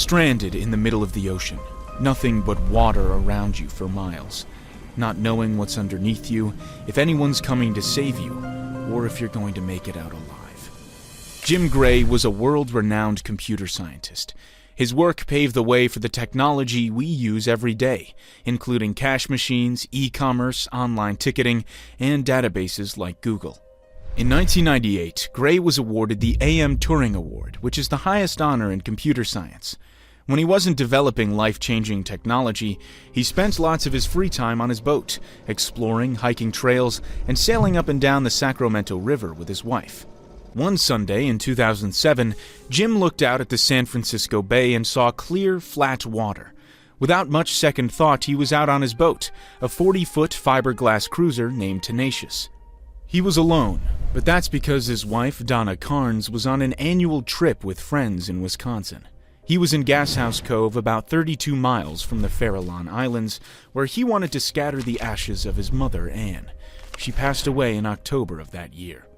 Stranded in the middle of the ocean, nothing but water around you for miles, not knowing what's underneath you, if anyone's coming to save you, or if you're going to make it out alive. Jim Gray was a world-renowned computer scientist. His work paved the way for the technology we use every day, including cash machines, e-commerce, online ticketing, and databases like Google. In 1998, Gray was awarded the AM Turing Award, which is the highest honor in computer science. When he wasn't developing life-changing technology, he spent lots of his free time on his boat, exploring, hiking trails, and sailing up and down the Sacramento River with his wife. One Sunday in 2007, Jim looked out at the San Francisco Bay and saw clear, flat water. Without much second thought, he was out on his boat, a 40-foot fiberglass cruiser named Tenacious. He was alone, but that's because his wife, Donna Carnes, was on an annual trip with friends in Wisconsin. He was in Gashouse Cove, about 32 miles from the Farallon Islands, where he wanted to scatter the ashes of his mother, Anne. She passed away in October of that year.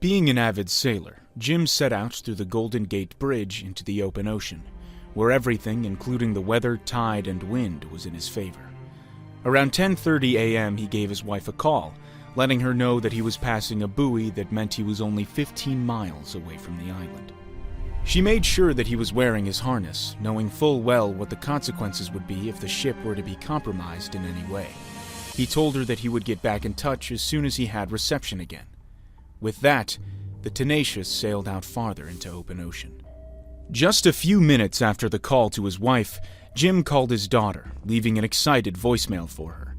Being an avid sailor, Jim set out through the Golden Gate Bridge into the open ocean, where everything, including the weather, tide, and wind, was in his favor. Around 10:30 a.m., he gave his wife a call, letting her know that he was passing a buoy that meant he was only 15 miles away from the island. She made sure that he was wearing his harness, knowing full well what the consequences would be if the ship were to be compromised in any way. He told her that he would get back in touch as soon as he had reception again. With that, the Tenacious sailed out farther into open ocean. Just a few minutes after the call to his wife, Jim called his daughter, leaving an excited voicemail for her.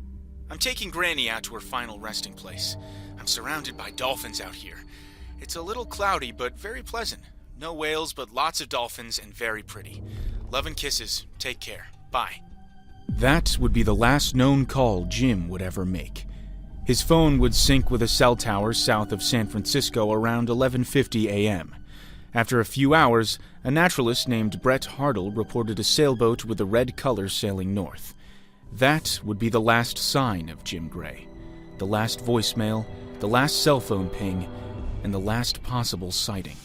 "I'm taking Granny out to her final resting place. I'm surrounded by dolphins out here. It's a little cloudy, but very pleasant. No whales, but lots of dolphins and very pretty. Love and kisses. Take care. Bye." That would be the last known call Jim would ever make. His phone would sync with a cell tower south of San Francisco around 11:50 a.m. After a few hours, a naturalist named Brett Hartle reported a sailboat with a red color sailing north. That would be the last sign of Jim Gray. The last voicemail, the last cell phone ping, and the last possible sighting.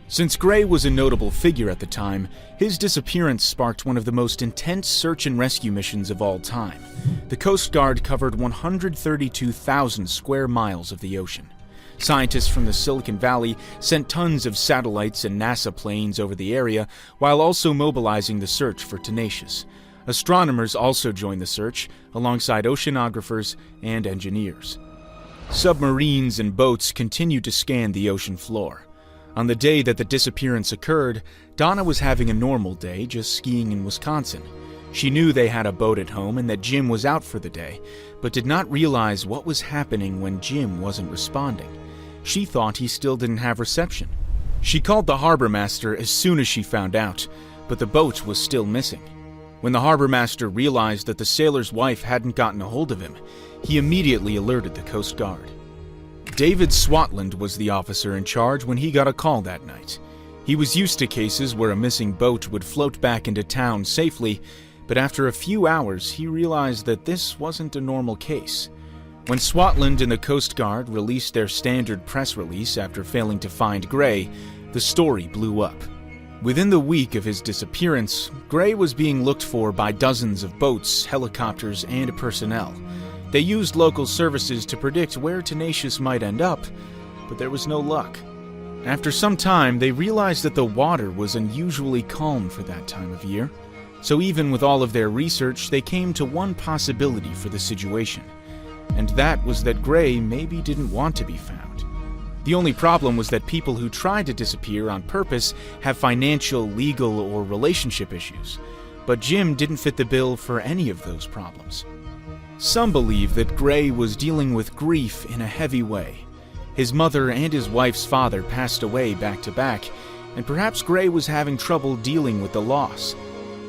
Since Gray was a notable figure at the time, his disappearance sparked one of the most intense search and rescue missions of all time. The Coast Guard covered 132,000 square miles of the ocean. Scientists from the Silicon Valley sent tons of satellites and NASA planes over the area, while also mobilizing the search for Tenacious. Astronomers also joined the search, alongside oceanographers and engineers. Submarines and boats continued to scan the ocean floor. On the day that the disappearance occurred, Donna was having a normal day, just skiing in Wisconsin. She knew they had a boat at home and that Jim was out for the day, but did not realize what was happening when Jim wasn't responding. She thought he still didn't have reception. She called the harbor master as soon as she found out, but the boat was still missing. When the harbor master realized that the sailor's wife hadn't gotten a hold of him, he immediately alerted the Coast Guard. David Swatland was the officer in charge when he got a call that night. He was used to cases where a missing boat would float back into town safely, but after a few hours he realized that this wasn't a normal case. When Swatland and the Coast Guard released their standard press release after failing to find Gray, the story blew up. Within the week of his disappearance, Gray was being looked for by dozens of boats, helicopters, and personnel. They used local services to predict where Tenacious might end up, but there was no luck. After some time, they realized that the water was unusually calm for that time of year. So even with all of their research, they came to one possibility for the situation. And that was that Gray maybe didn't want to be found. The only problem was that people who tried to disappear on purpose have financial, legal, or relationship issues. But Jim didn't fit the bill for any of those problems. Some believe that Gray was dealing with grief in a heavy way. His mother and his wife's father passed away back to back, and perhaps Gray was having trouble dealing with the loss.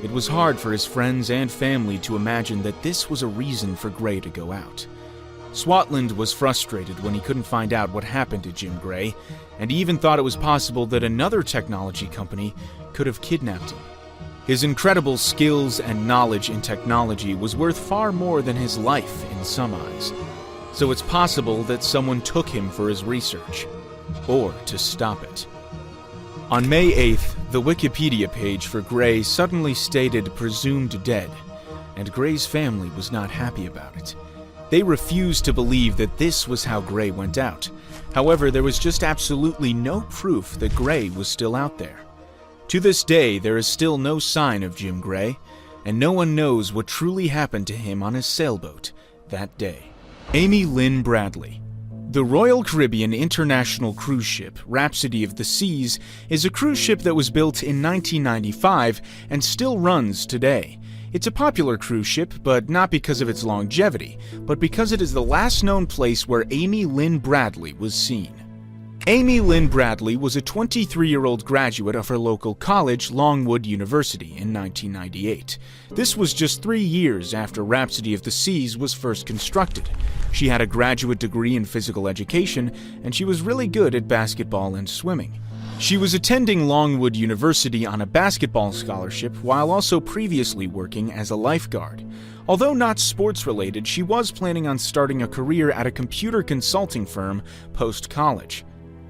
It was hard for his friends and family to imagine that this was a reason for Gray to go out. Swatland was frustrated when he couldn't find out what happened to Jim Gray, and he even thought it was possible that another technology company could have kidnapped him. His incredible skills and knowledge in technology was worth far more than his life in some eyes. So it's possible that someone took him for his research, or to stop it. On May 8th, the Wikipedia page for Gray suddenly stated presumed dead, and Gray's family was not happy about it. They refused to believe that this was how Gray went out. However, there was just absolutely no proof that Gray was still out there. To this day, there is still no sign of Jim Gray, and no one knows what truly happened to him on his sailboat that day. Amy Lynn Bradley. The Royal Caribbean International cruise ship, Rhapsody of the Seas, is a cruise ship that was built in 1995 and still runs today. It's a popular cruise ship, but not because of its longevity, but because it is the last known place where Amy Lynn Bradley was seen. Amy Lynn Bradley was a 23-year-old graduate of her local college, Longwood University, in 1998. This was just 3 years after Rhapsody of the Seas was first constructed. She had a graduate degree in physical education, and she was really good at basketball and swimming. She was attending Longwood University on a basketball scholarship while also previously working as a lifeguard. Although not sports-related, she was planning on starting a career at a computer consulting firm post-college.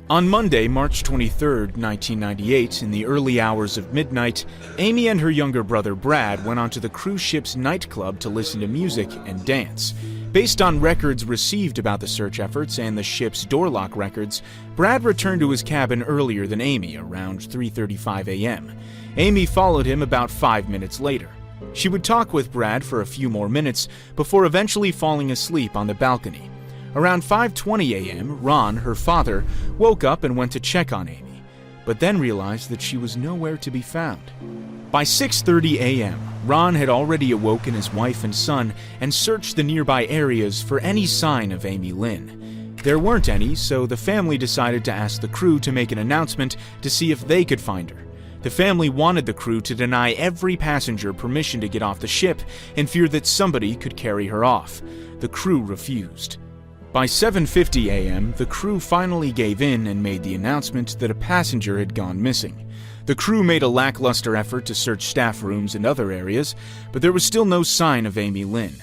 On Monday, March 23, 1998, in the early hours of midnight, Amy and her younger brother Brad went onto the cruise ship's nightclub to listen to music and dance. Based on records received about the search efforts and the ship's door lock records, Brad returned to his cabin earlier than Amy, around 3:35 a.m. Amy followed him about 5 minutes later. She would talk with Brad for a few more minutes before eventually falling asleep on the balcony. Around 5:20 a.m., Ron, her father, woke up and went to check on Amy, but then realized that she was nowhere to be found. By 6:30 a.m., Ron had already awoken his wife and son and searched the nearby areas for any sign of Amy Lynn. There weren't any, so the family decided to ask the crew to make an announcement to see if they could find her. The family wanted the crew to deny every passenger permission to get off the ship in fear that somebody could carry her off. The crew refused. By 7:50 a.m., the crew finally gave in and made the announcement that a passenger had gone missing. The crew made a lackluster effort to search staff rooms and other areas, but there was still no sign of Amy Lynn.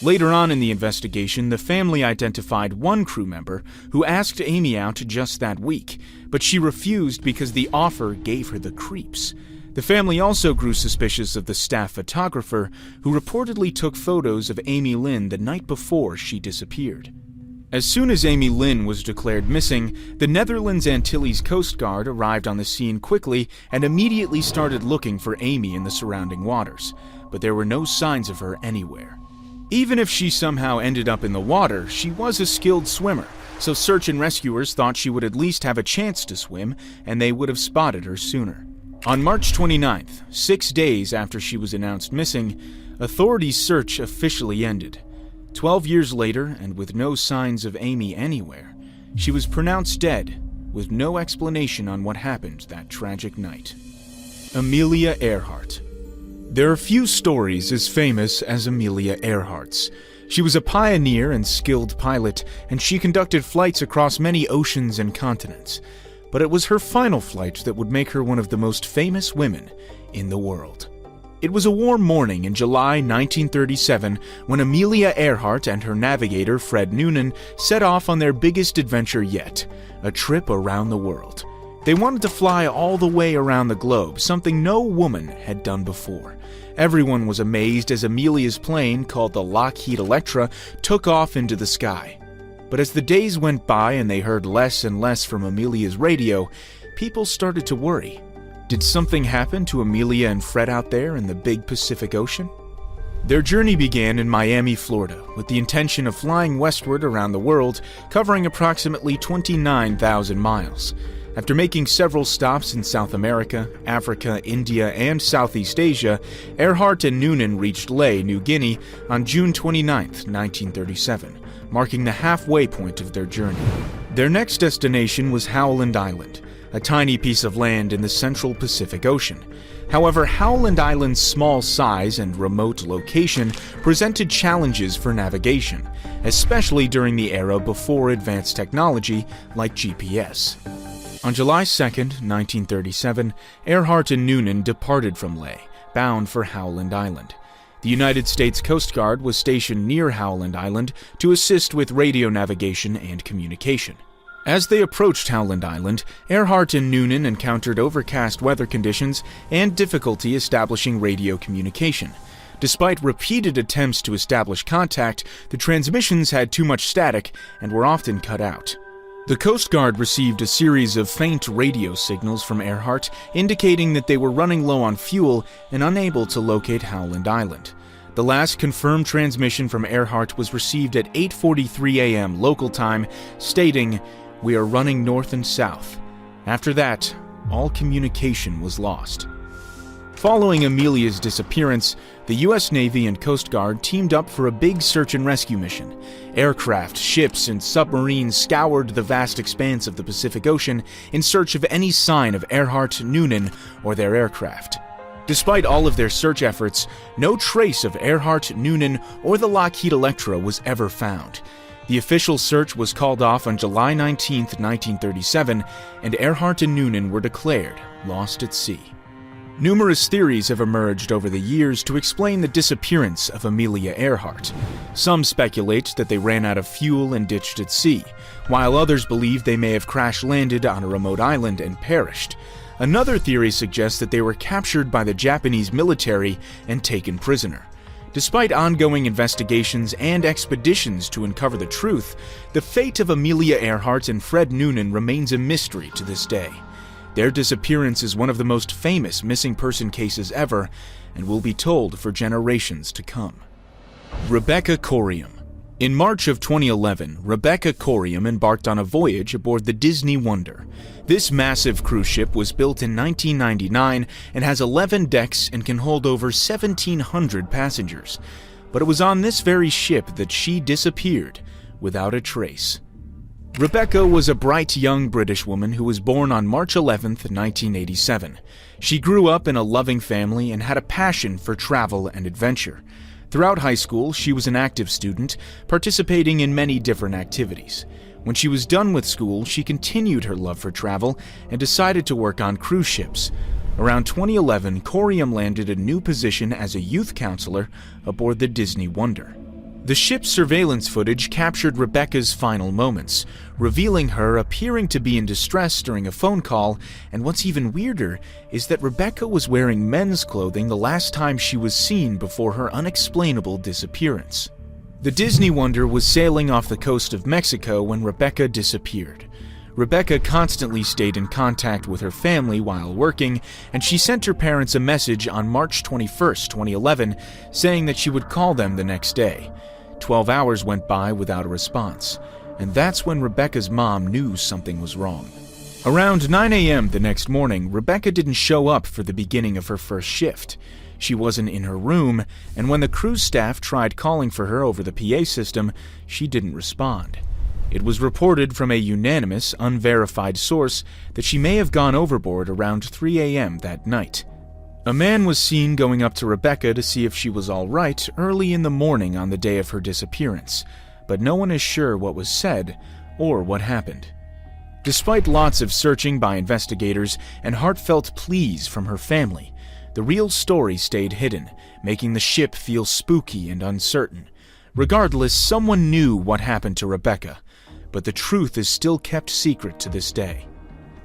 Later on in the investigation, the family identified one crew member who asked Amy out just that week, but she refused because the offer gave her the creeps. The family also grew suspicious of the staff photographer who reportedly took photos of Amy Lynn the night before she disappeared. As soon as Amy Lynn was declared missing, the Netherlands Antilles Coast Guard arrived on the scene quickly and immediately started looking for Amy in the surrounding waters, but there were no signs of her anywhere. Even if she somehow ended up in the water, she was a skilled swimmer, so search and rescuers thought she would at least have a chance to swim, and they would have spotted her sooner. On March 29th, 6 days after she was announced missing, authorities' search officially ended. 12 years later, and with no signs of Amy anywhere, she was pronounced dead, with no explanation on what happened that tragic night. Amelia Earhart. There are few stories as famous as Amelia Earhart's. She was a pioneer and skilled pilot, and she conducted flights across many oceans and continents. But it was her final flight that would make her one of the most famous women in the world. It was a warm morning in July 1937 when Amelia Earhart and her navigator Fred Noonan set off on their biggest adventure yet, a trip around the world. They wanted to fly all the way around the globe, something no woman had done before. Everyone was amazed as Amelia's plane, called the Lockheed Electra, took off into the sky. But as the days went by and they heard less and less from Amelia's radio, people started to worry. Did something happen to Amelia and Fred out there in the big Pacific Ocean? Their journey began in Miami, Florida, with the intention of flying westward around the world, covering approximately 29,000 miles. After making several stops in South America, Africa, India, and Southeast Asia, Earhart and Noonan reached Lae, New Guinea, on June 29, 1937, marking the halfway point of their journey. Their next destination was Howland Island, a tiny piece of land in the central Pacific Ocean. However, Howland Island's small size and remote location presented challenges for navigation, especially during the era before advanced technology like GPS. On July 2, 1937, Earhart and Noonan departed from Lae, bound for Howland Island. The United States Coast Guard was stationed near Howland Island to assist with radio navigation and communication. As they approached Howland Island, Earhart and Noonan encountered overcast weather conditions and difficulty establishing radio communication. Despite repeated attempts to establish contact, the transmissions had too much static and were often cut out. The Coast Guard received a series of faint radio signals from Earhart indicating that they were running low on fuel and unable to locate Howland Island. The last confirmed transmission from Earhart was received at 8:43 a.m. local time, stating, "We are running north and south." After that, all communication was lost. Following Amelia's disappearance, the U.S. Navy and Coast Guard teamed up for a big search and rescue mission. Aircraft, ships, and submarines scoured the vast expanse of the Pacific Ocean in search of any sign of Earhart, Noonan, or their aircraft. Despite all of their search efforts, no trace of Earhart, Noonan, or the Lockheed Electra was ever found. The official search was called off on July 19, 1937, and Earhart and Noonan were declared lost at sea. Numerous theories have emerged over the years to explain the disappearance of Amelia Earhart. Some speculate that they ran out of fuel and ditched at sea, while others believe they may have crash-landed on a remote island and perished. Another theory suggests that they were captured by the Japanese military and taken prisoner. Despite ongoing investigations and expeditions to uncover the truth, the fate of Amelia Earhart and Fred Noonan remains a mystery to this day. Their disappearance is one of the most famous missing person cases ever and will be told for generations to come. Rebecca Corium. In March of 2011, Rebecca Corium embarked on a voyage aboard the Disney Wonder. This massive cruise ship was built in 1999 and has 11 decks and can hold over 1,700 passengers. But it was on this very ship that she disappeared without a trace. Rebecca was a bright young British woman who was born on March 11, 1987. She grew up in a loving family and had a passion for travel and adventure. Throughout high school, she was an active student, participating in many different activities. When she was done with school, she continued her love for travel and decided to work on cruise ships. Around 2011, Corium landed a new position as a youth counselor aboard the Disney Wonder. The ship's surveillance footage captured Rebecca's final moments, revealing her appearing to be in distress during a phone call, and what's even weirder is that Rebecca was wearing men's clothing the last time she was seen before her unexplainable disappearance. The Disney Wonder was sailing off the coast of Mexico when Rebecca disappeared. Rebecca constantly stayed in contact with her family while working, and she sent her parents a message on March 21, 2011, saying that she would call them the next day. 12 hours went by without a response, and that's when Rebecca's mom knew something was wrong. Around 9 a.m. the next morning, Rebecca didn't show up for the beginning of her first shift. She wasn't in her room, and when the cruise staff tried calling for her over the PA system, she didn't respond. It was reported from a unanimous, unverified source that she may have gone overboard around 3 a.m. that night. A man was seen going up to Rebecca to see if she was all right early in the morning on the day of her disappearance, but no one is sure what was said or what happened. Despite lots of searching by investigators and heartfelt pleas from her family, the real story stayed hidden, making the ship feel spooky and uncertain. Regardless, someone knew what happened to Rebecca, but the truth is still kept secret to this day.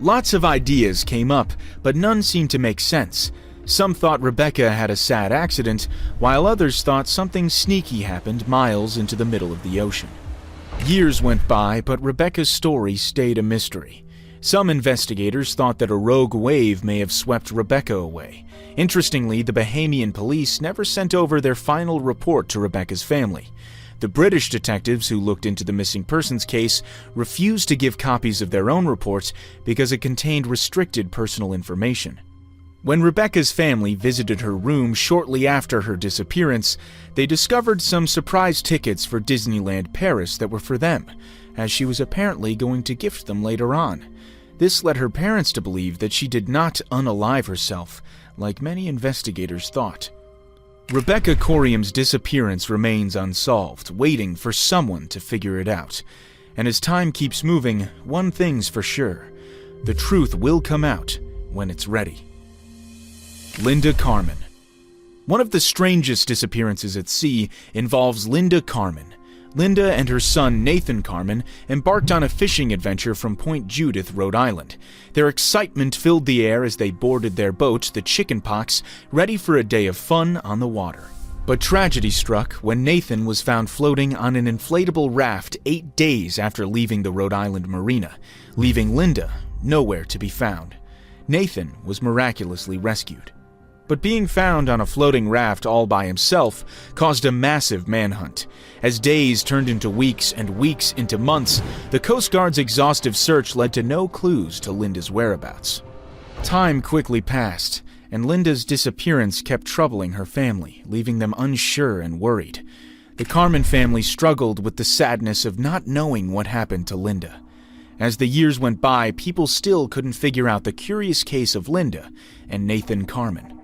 Lots of ideas came up, but none seemed to make sense. Some thought Rebecca had a sad accident, while others thought something sneaky happened miles into the middle of the ocean. Years went by, but Rebecca's story stayed a mystery. Some investigators thought that a rogue wave may have swept Rebecca away. Interestingly, the Bahamian police never sent over their final report to Rebecca's family. The British detectives who looked into the missing persons case refused to give copies of their own reports because it contained restricted personal information. When Rebecca's family visited her room shortly after her disappearance, they discovered some surprise tickets for Disneyland Paris that were for them, as she was apparently going to gift them later on. This led her parents to believe that she did not unalive herself, like many investigators thought. Rebecca Corium's disappearance remains unsolved, waiting for someone to figure it out. And as time keeps moving, one thing's for sure: the truth will come out when it's ready. Linda Carmen. One of the strangest disappearances at sea involves Linda Carmen, Linda and her son Nathan Carmen embarked on a fishing adventure from Point Judith, Rhode Island. Their excitement filled the air as they boarded their boat, the Chicken Pox, ready for a day of fun on the water. But tragedy struck when Nathan was found floating on an inflatable raft 8 days after leaving the Rhode Island marina, leaving Linda nowhere to be found. Nathan was miraculously rescued. But being found on a floating raft all by himself caused a massive manhunt. As days turned into weeks and weeks into months, the Coast Guard's exhaustive search led to no clues to Linda's whereabouts. Time quickly passed, and Linda's disappearance kept troubling her family, leaving them unsure and worried. The Carmen family struggled with the sadness of not knowing what happened to Linda. As the years went by, people still couldn't figure out the curious case of Linda and Nathan Carmen.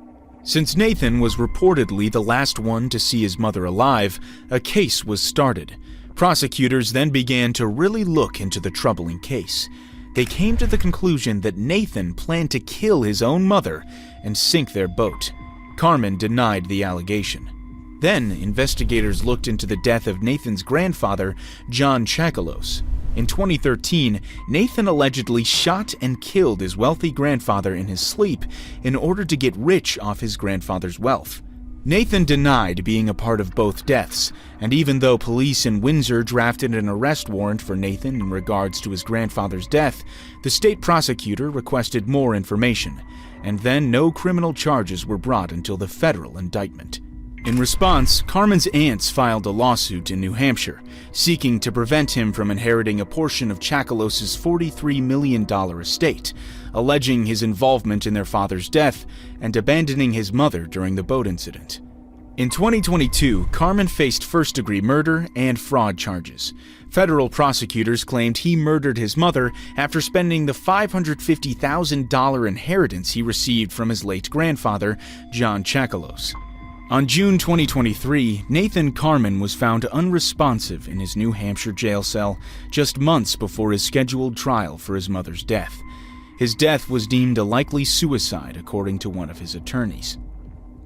Since Nathan was reportedly the last one to see his mother alive, a case was started. Prosecutors then began to really look into the troubling case. They came to the conclusion that Nathan planned to kill his own mother and sink their boat. Carmen denied the allegation. Then, investigators looked into the death of Nathan's grandfather, John Chakalos. In 2013, Nathan allegedly shot and killed his wealthy grandfather in his sleep in order to get rich off his grandfather's wealth. Nathan denied being a part of both deaths, and even though police in Windsor drafted an arrest warrant for Nathan in regards to his grandfather's death, the state prosecutor requested more information, and then no criminal charges were brought until the federal indictment. In response, Carmen's aunts filed a lawsuit in New Hampshire, seeking to prevent him from inheriting a portion of Chakalos's $43 million estate, alleging his involvement in their father's death and abandoning his mother during the boat incident. In 2022, Carmen faced first-degree murder and fraud charges. Federal prosecutors claimed he murdered his mother after spending the $550,000 inheritance he received from his late grandfather, John Chakalos. On June 2023, Nathan Carmen was found unresponsive in his New Hampshire jail cell just months before his scheduled trial for his mother's death. His death was deemed a likely suicide, according to one of his attorneys.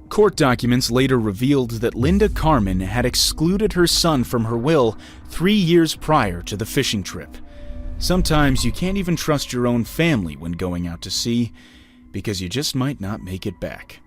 Court documents later revealed that Linda Carmen had excluded her son from her will 3 years prior to the fishing trip. Sometimes you can't even trust your own family when going out to sea, because you just might not make it back.